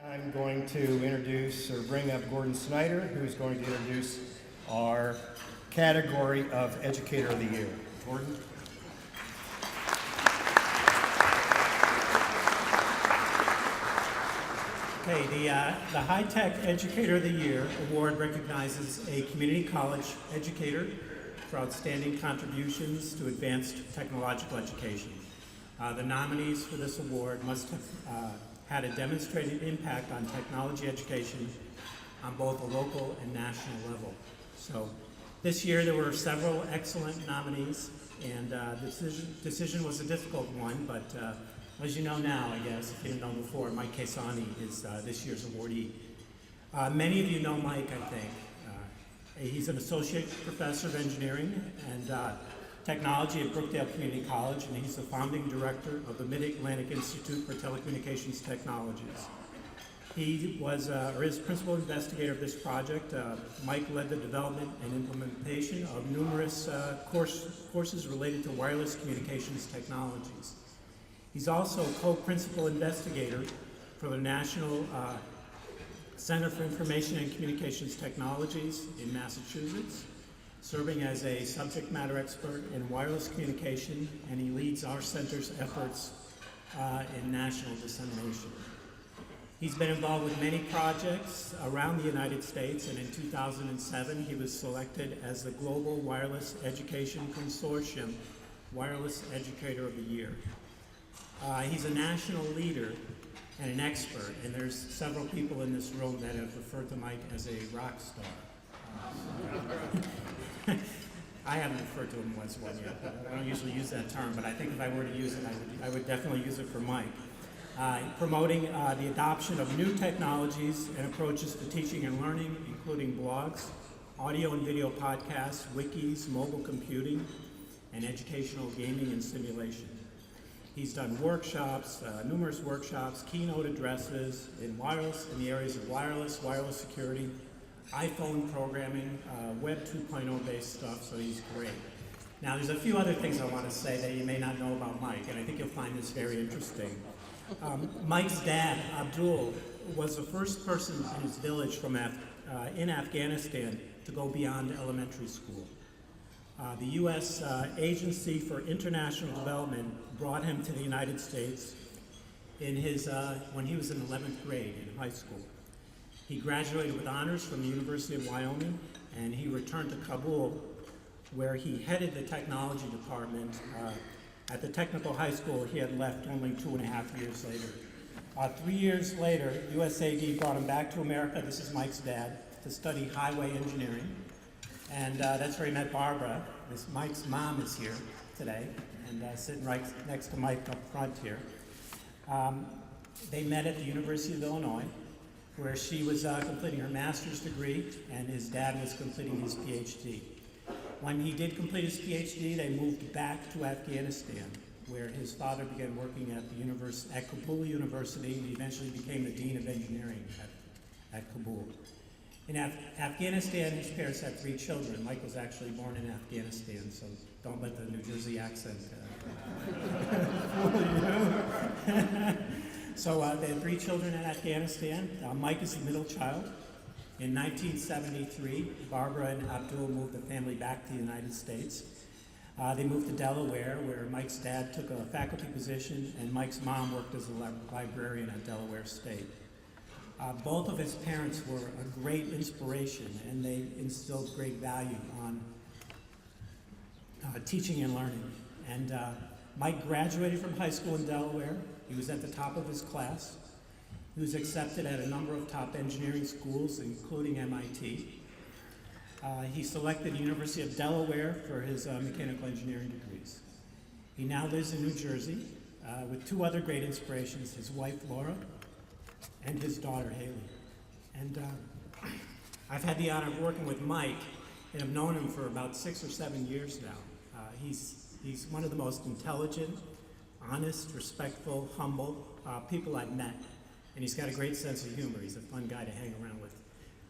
I'm going to introduce or bring up Gordon Snyder, who's going to introduce our category of Educator of the Year. Gordon? Okay, the HI-TEC Educator of the Year award recognizes a community college educator for outstanding contributions to advanced technological education. The nominees for this award must have had a demonstrated impact on technology education on both a local and national level. So this year there were several excellent nominees, and the decision was a difficult one, but as you know now, I guess, if you didn't know before, Mike Qaissaunee is this year's awardee. Many of you know Mike, I think. He's an associate professor of engineering and technology at Brookdale Community College, and he's the founding director of the Mid-Atlantic Institute for Telecommunications Technologies. He was, or is principal investigator of this project. Mike led the development and implementation of numerous courses related to wireless communications technologies. He's also co-principal investigator for the National Center for Information and Communications Technologies in Massachusetts, serving as a subject matter expert in wireless communication, and he leads our center's efforts in national dissemination. He's been involved with many projects around the United States, and in 2007 he was selected as the Global Wireless Education Consortium Wireless Educator of the Year. He's a national leader and an expert, and there's several people in this room that have referred to Mike as a rock star. I haven't referred to him as one yet. I don't usually use that term, but I think if I were to use it, I would definitely use it for Mike. Promoting the adoption of new technologies and approaches to teaching and learning, including blogs, audio and video podcasts, wikis, mobile computing, and educational gaming and simulation. He's done workshops, numerous workshops, keynote addresses in the areas of wireless security, iPhone programming, Web 2.0 based stuff, so he's great. Now there's a few other things I want to say that you may not know about Mike, and I think you'll find this very interesting. Mike's dad, Abdul, was the first person in his village in Afghanistan to go beyond elementary school. The U.S. Agency for International Development brought him to the United States in when he was in 11th grade in high school. He graduated with honors from the University of Wyoming, and he returned to Kabul, where he headed the technology department at the technical high school he had left only 2.5 years later. 3 years later, USAID brought him back to America, this is Mike's dad, to study highway engineering. And that's where he met Barbara. Mike's mom is here today, and sitting right next to Mike up front here. They met at the University of Illinois, where she was completing her master's degree, and his dad was completing his PhD. When he did complete his PhD, they moved back to Afghanistan, where his father began working at Kabul University, and he eventually became the Dean of Engineering at Kabul. In Afghanistan, his parents had 3 children. Mike was actually born in Afghanistan, so don't let the New Jersey accent fool you. So they had 3 children in Afghanistan. Mike is the middle child. In 1973, Barbara and Abdul moved the family back to the United States. They moved to Delaware, where Mike's dad took a faculty position, and Mike's mom worked as a librarian at Delaware State. Both of his parents were a great inspiration, and they instilled great value on teaching and learning. And Mike graduated from high school in Delaware. He was at the top of his class. He was accepted at a number of top engineering schools, including MIT. He selected the University of Delaware for his mechanical engineering degrees. He now lives in New Jersey with 2 other great inspirations, his wife Laura and his daughter Haley. And I've had the honor of working with Mike, and I've known him for about 6 or 7 years now. He's one of the most intelligent, honest, respectful, humble people I've met. And he's got a great sense of humor. He's a fun guy to hang around with.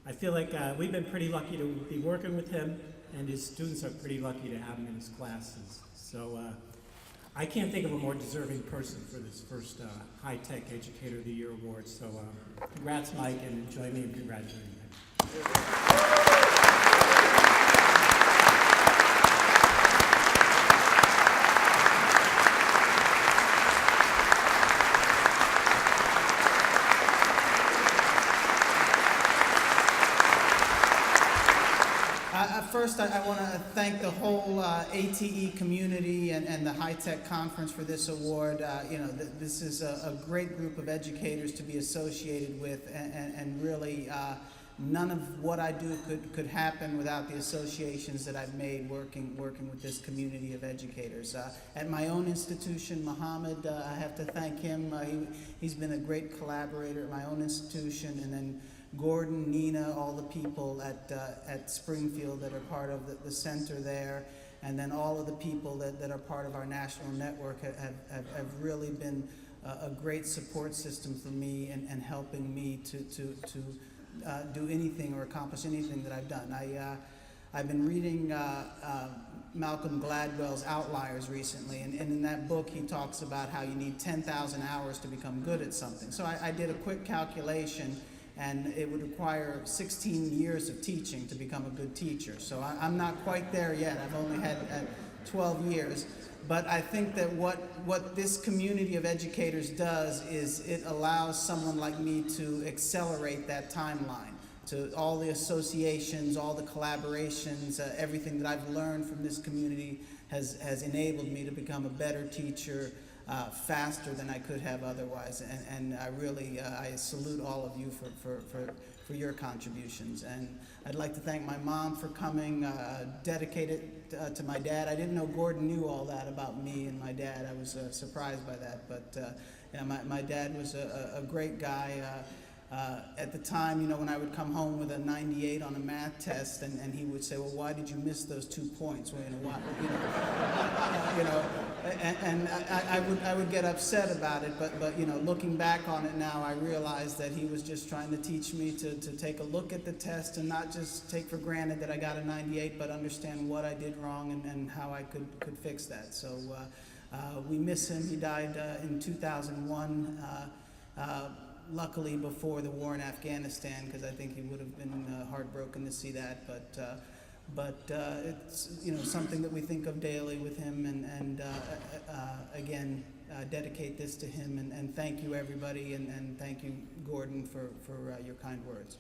I feel like we've been pretty lucky to be working with him, and his students are pretty lucky to have him in his classes. So I can't think of a more deserving person for this first HI-TEC Educator of the Year award. So congrats, Mike, and join me in congratulating him. First, I want to thank the whole ATE community and the HI-TEC conference for this award. This is a great group of educators to be associated with, and really none of what I do could happen without the associations that I've made working with this community of educators. At my own institution, Mohammed, I have to thank him. He's been a great collaborator at my own institution, and then Gordon, Nina, all the people at Springfield that are part of the center there, and then all of the people that are part of our national network have really been a great support system for me and helping me to do anything or accomplish anything that I've done. I've been reading Malcolm Gladwell's Outliers recently, and in that book he talks about how you need 10,000 hours to become good at something. So I did a quick calculation, and it would require 16 years of teaching to become a good teacher. So I'm not quite there yet. I've only had 12 years. But I think that what this community of educators does is it allows someone like me to accelerate that timeline to all the associations, all the collaborations, everything that I've learned from this community has enabled me to become a better teacher faster than I could have otherwise, and I really I salute all of you for your contributions. And I'd like to thank my mom for coming, dedicated to my dad. I didn't know Gordon knew all that about me and my dad. I was surprised by that, but yeah, my dad was a great guy. At the time, when I would come home with a 98 on a math test, and he would say, "Well, why did you miss those 2 points?" Well, and I would get upset about it. But looking back on it now, I realize that he was just trying to teach me to take a look at the test and not just take for granted that I got a 98, but understand what I did wrong and how I could fix that. So we miss him. He died in 2001. Luckily before the war in Afghanistan, because I think he would have been heartbroken to see that. But it's something that we think of daily with him, and again, dedicate this to him, and thank you everybody, and thank you Gordon for your kind words.